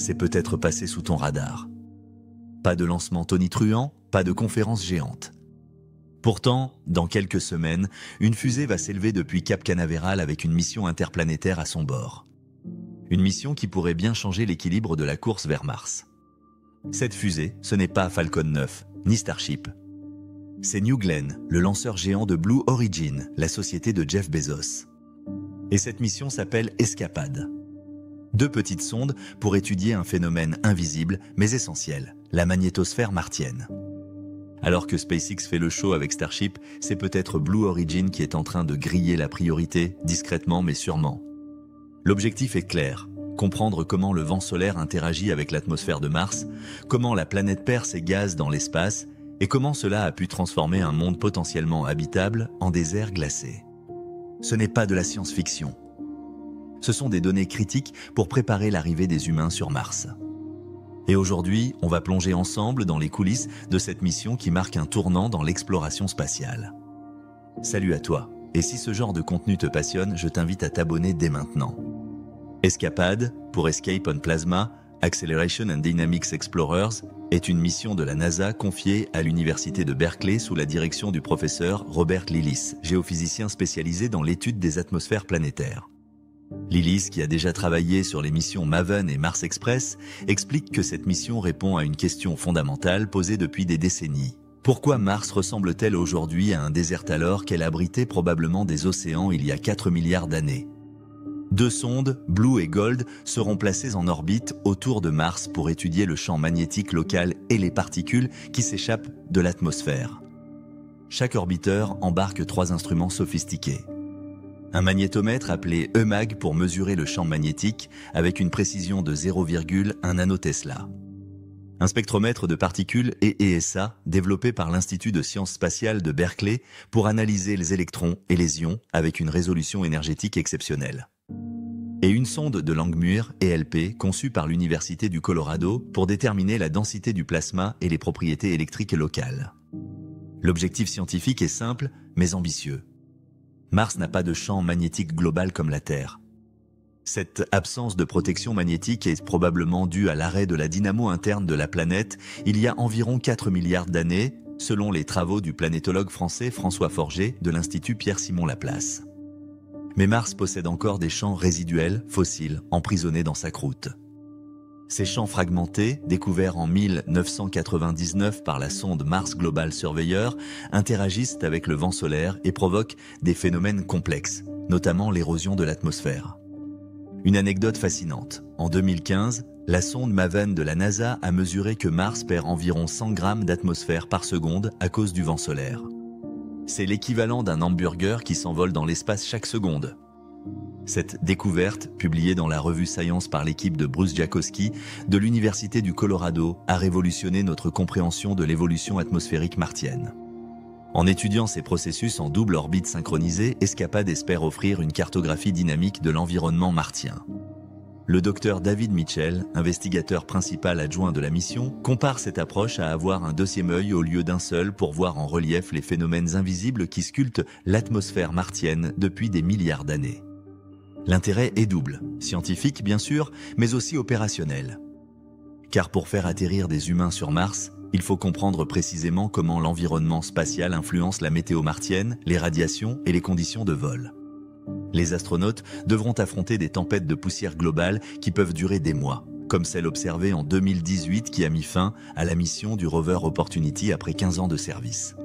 c'est peut-être passé sous ton radar. Pas de lancement tonitruant, pas de conférence géante. Pourtant, dans quelques semaines, une fusée va s'élever depuis Cap Canaveral avec une mission interplanétaire à son bord. Une mission qui pourrait bien changer l'équilibre de la course vers Mars. Cette fusée, ce n'est pas Falcon 9, ni Starship. C'est New Glenn, le lanceur géant de Blue Origin, la société de Jeff Bezos. Et cette mission s'appelle Escapade. 2 petites sondes pour étudier un phénomène invisible mais essentiel, la magnétosphère martienne. Alors que SpaceX fait le show avec Starship, c'est peut-être Blue Origin qui est en train de griller la priorité, discrètement mais sûrement. L'objectif est clair, comprendre comment le vent solaire interagit avec l'atmosphère de Mars, comment la planète perd ses gaz dans l'espace et comment cela a pu transformer un monde potentiellement habitable en désert glacé. Ce n'est pas de la science-fiction. Ce sont des données critiques pour préparer l'arrivée des humains sur Mars. Et aujourd'hui, on va plonger ensemble dans les coulisses de cette mission qui marque un tournant dans l'exploration spatiale. Salut à toi, et si ce genre de contenu te passionne, je t'invite à t'abonner dès maintenant. Escapade, pour Escape on Plasma, Acceleration and Dynamics Explorers, est une mission de la NASA confiée à l'université de Berkeley sous la direction du professeur Robert Lillis, géophysicien spécialisé dans l'étude des atmosphères planétaires. Lillis, qui a déjà travaillé sur les missions Maven et Mars Express, explique que cette mission répond à une question fondamentale posée depuis des décennies. Pourquoi Mars ressemble-t-elle aujourd'hui à un désert alors qu'elle abritait probablement des océans il y a 4 milliards d'années ? 2 sondes, Blue et Gold, seront placées en orbite autour de Mars pour étudier le champ magnétique local et les particules qui s'échappent de l'atmosphère. Chaque orbiteur embarque 3 instruments sophistiqués. Un magnétomètre appelé EMAG pour mesurer le champ magnétique avec une précision de 0,1 nanotesla. Un spectromètre de particules et ESA développé par l'Institut de sciences spatiales de Berkeley pour analyser les électrons et les ions avec une résolution énergétique exceptionnelle. Et une sonde de Langmuir, ELP, conçue par l'Université du Colorado pour déterminer la densité du plasma et les propriétés électriques locales. L'objectif scientifique est simple, mais ambitieux. Mars n'a pas de champ magnétique global comme la Terre. Cette absence de protection magnétique est probablement due à l'arrêt de la dynamo interne de la planète il y a environ 4 milliards d'années, selon les travaux du planétologue français François Forget de l'Institut Pierre-Simon Laplace. Mais Mars possède encore des champs résiduels, fossiles, emprisonnés dans sa croûte. Ces champs fragmentés, découverts en 1999 par la sonde Mars Global Surveyor, interagissent avec le vent solaire et provoquent des phénomènes complexes, notamment l'érosion de l'atmosphère. Une anecdote fascinante. En 2015, la sonde Maven de la NASA a mesuré que Mars perd environ 100 grammes d'atmosphère par seconde à cause du vent solaire. C'est l'équivalent d'un hamburger qui s'envole dans l'espace chaque seconde. Cette découverte, publiée dans la revue Science par l'équipe de Bruce Jakosky de l'Université du Colorado, a révolutionné notre compréhension de l'évolution atmosphérique martienne. En étudiant ces processus en double orbite synchronisée, Escapade espère offrir une cartographie dynamique de l'environnement martien. Le docteur David Mitchell, investigateur principal adjoint de la mission, compare cette approche à avoir un 2e œil au lieu d'un seul pour voir en relief les phénomènes invisibles qui sculptent l'atmosphère martienne depuis des milliards d'années. L'intérêt est double, scientifique bien sûr, mais aussi opérationnel. Car pour faire atterrir des humains sur Mars, il faut comprendre précisément comment l'environnement spatial influence la météo martienne, les radiations et les conditions de vol. Les astronautes devront affronter des tempêtes de poussière globale qui peuvent durer des mois, comme celle observée en 2018 qui a mis fin à la mission du rover Opportunity après 15 ans de service.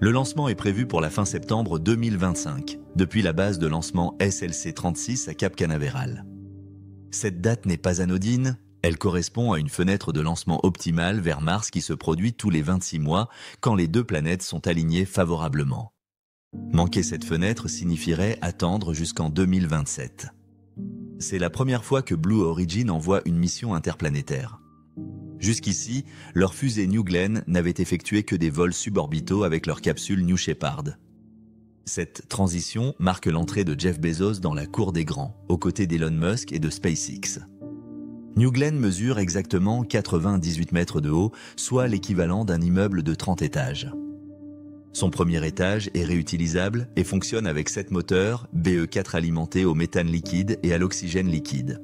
Le lancement est prévu pour la fin septembre 2025, depuis la base de lancement SLC-36 à Cap Canaveral. Cette date n'est pas anodine, elle correspond à une fenêtre de lancement optimale vers Mars qui se produit tous les 26 mois quand les 2 planètes sont alignées favorablement. Manquer cette fenêtre signifierait attendre jusqu'en 2027. C'est la première fois que Blue Origin envoie une mission interplanétaire. Jusqu'ici, leur fusée New Glenn n'avait effectué que des vols suborbitaux avec leur capsule New Shepard. Cette transition marque l'entrée de Jeff Bezos dans la cour des grands, aux côtés d'Elon Musk et de SpaceX. New Glenn mesure exactement 98 mètres de haut, soit l'équivalent d'un immeuble de 30 étages. Son premier étage est réutilisable et fonctionne avec 7 moteurs BE4 alimentés au méthane liquide et à l'oxygène liquide.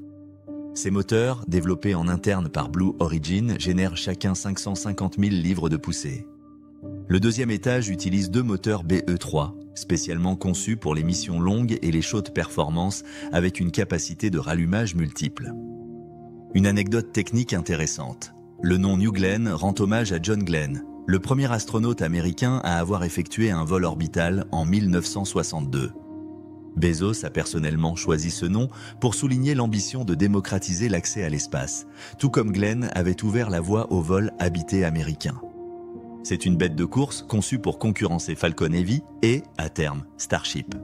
Ces moteurs, développés en interne par Blue Origin, génèrent chacun 550 000 livres de poussée. Le deuxième étage utilise 2 moteurs BE3, spécialement conçus pour les missions longues et les chaudes performances avec une capacité de rallumage multiple. Une anecdote technique intéressante. Le nom New Glenn rend hommage à John Glenn, le premier astronaute américain à avoir effectué un vol orbital en 1962. Bezos a personnellement choisi ce nom pour souligner l'ambition de démocratiser l'accès à l'espace, tout comme Glenn avait ouvert la voie au vol habité américain. C'est une bête de course conçue pour concurrencer Falcon Heavy et, à terme, Starship.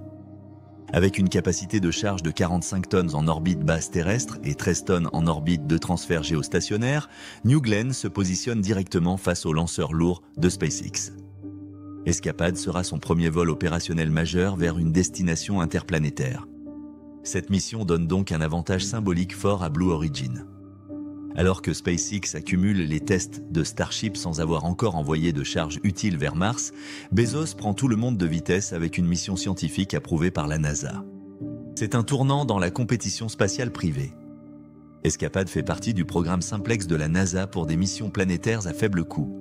Avec une capacité de charge de 45 tonnes en orbite basse terrestre et 13 tonnes en orbite de transfert géostationnaire, New Glenn se positionne directement face au lanceur lourd de SpaceX. Escapade sera son premier vol opérationnel majeur vers une destination interplanétaire. Cette mission donne donc un avantage symbolique fort à Blue Origin. Alors que SpaceX accumule les tests de Starship sans avoir encore envoyé de charge utile vers Mars, Bezos prend tout le monde de vitesse avec une mission scientifique approuvée par la NASA. C'est un tournant dans la compétition spatiale privée. Escapade fait partie du programme Simplex de la NASA pour des missions planétaires à faible coût.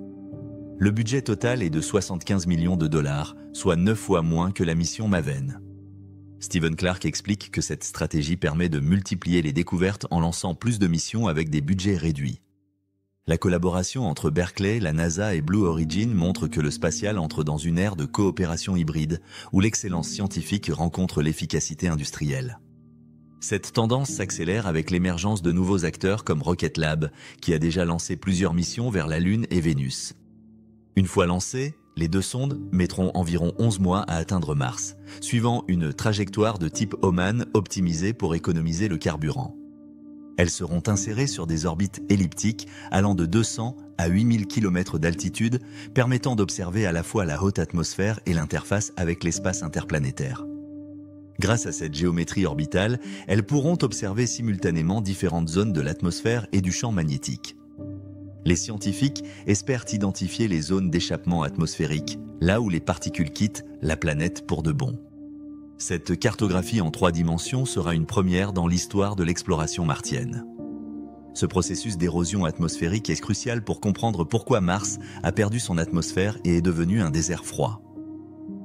Le budget total est de 75 millions de dollars, soit 9 fois moins que la mission Maven. Stephen Clark explique que cette stratégie permet de multiplier les découvertes en lançant plus de missions avec des budgets réduits. La collaboration entre Berkeley, la NASA et Blue Origin montre que le spatial entre dans une ère de coopération hybride où l'excellence scientifique rencontre l'efficacité industrielle. Cette tendance s'accélère avec l'émergence de nouveaux acteurs comme Rocket Lab, qui a déjà lancé plusieurs missions vers la Lune et Vénus. Une fois lancées, les 2 sondes mettront environ 11 mois à atteindre Mars, suivant une trajectoire de type Hohmann optimisée pour économiser le carburant. Elles seront insérées sur des orbites elliptiques allant de 200 à 8000 km d'altitude, permettant d'observer à la fois la haute atmosphère et l'interface avec l'espace interplanétaire. Grâce à cette géométrie orbitale, elles pourront observer simultanément différentes zones de l'atmosphère et du champ magnétique. Les scientifiques espèrent identifier les zones d'échappement atmosphérique, là où les particules quittent la planète pour de bon. Cette cartographie en 3 dimensions sera une première dans l'histoire de l'exploration martienne. Ce processus d'érosion atmosphérique est crucial pour comprendre pourquoi Mars a perdu son atmosphère et est devenu un désert froid.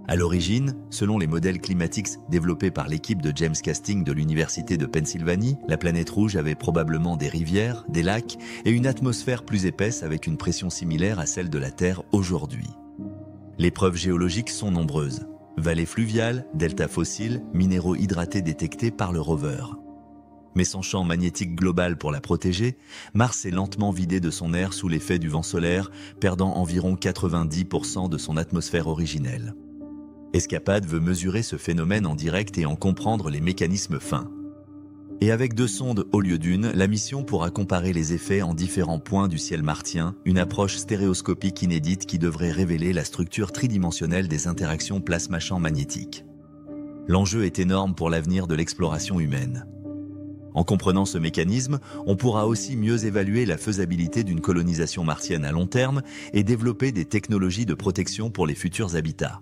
À l'origine, selon les modèles climatiques développés par l'équipe de James Casting de l'Université de Pennsylvanie, la planète rouge avait probablement des rivières, des lacs et une atmosphère plus épaisse avec une pression similaire à celle de la Terre aujourd'hui. Les preuves géologiques sont nombreuses. Vallées fluviales, deltas fossiles, minéraux hydratés détectés par le rover. Mais sans champ magnétique global pour la protéger, Mars s'est lentement vidé de son air sous l'effet du vent solaire, perdant environ 90% de son atmosphère originelle. Escapade veut mesurer ce phénomène en direct et en comprendre les mécanismes fins. Et avec 2 sondes au lieu d'une, la mission pourra comparer les effets en différents points du ciel martien, une approche stéréoscopique inédite qui devrait révéler la structure tridimensionnelle des interactions plasma-champ magnétique. L'enjeu est énorme pour l'avenir de l'exploration humaine. En comprenant ce mécanisme, on pourra aussi mieux évaluer la faisabilité d'une colonisation martienne à long terme et développer des technologies de protection pour les futurs habitats.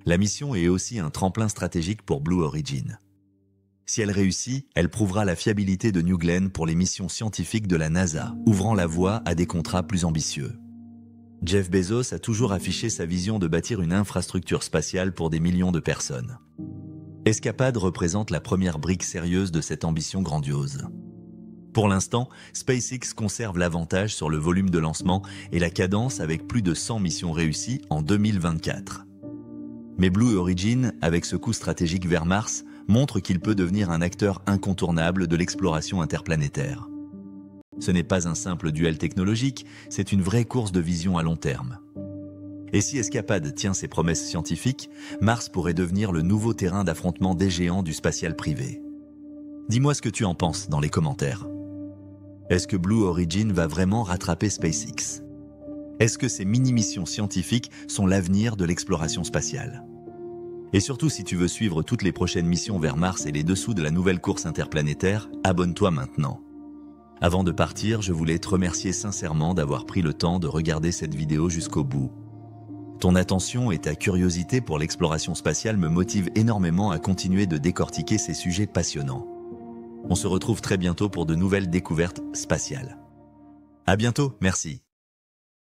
La mission est aussi un tremplin stratégique pour Blue Origin. Si elle réussit, elle prouvera la fiabilité de New Glenn pour les missions scientifiques de la NASA, ouvrant la voie à des contrats plus ambitieux. Jeff Bezos a toujours affiché sa vision de bâtir une infrastructure spatiale pour des millions de personnes. Escapade représente la première brique sérieuse de cette ambition grandiose. Pour l'instant, SpaceX conserve l'avantage sur le volume de lancement et la cadence avec plus de 100 missions réussies en 2024. Mais Blue Origin, avec ce coup stratégique vers Mars, montre qu'il peut devenir un acteur incontournable de l'exploration interplanétaire. Ce n'est pas un simple duel technologique, c'est une vraie course de vision à long terme. Et si Escapade tient ses promesses scientifiques, Mars pourrait devenir le nouveau terrain d'affrontement des géants du spatial privé. Dis-moi ce que tu en penses dans les commentaires. Est-ce que Blue Origin va vraiment rattraper SpaceX ? Est-ce que ces mini-missions scientifiques sont l'avenir de l'exploration spatiale ? Et surtout, si tu veux suivre toutes les prochaines missions vers Mars et les dessous de la nouvelle course interplanétaire, abonne-toi maintenant. Avant de partir, je voulais te remercier sincèrement d'avoir pris le temps de regarder cette vidéo jusqu'au bout. Ton attention et ta curiosité pour l'exploration spatiale me motivent énormément à continuer de décortiquer ces sujets passionnants. On se retrouve très bientôt pour de nouvelles découvertes spatiales. À bientôt, merci.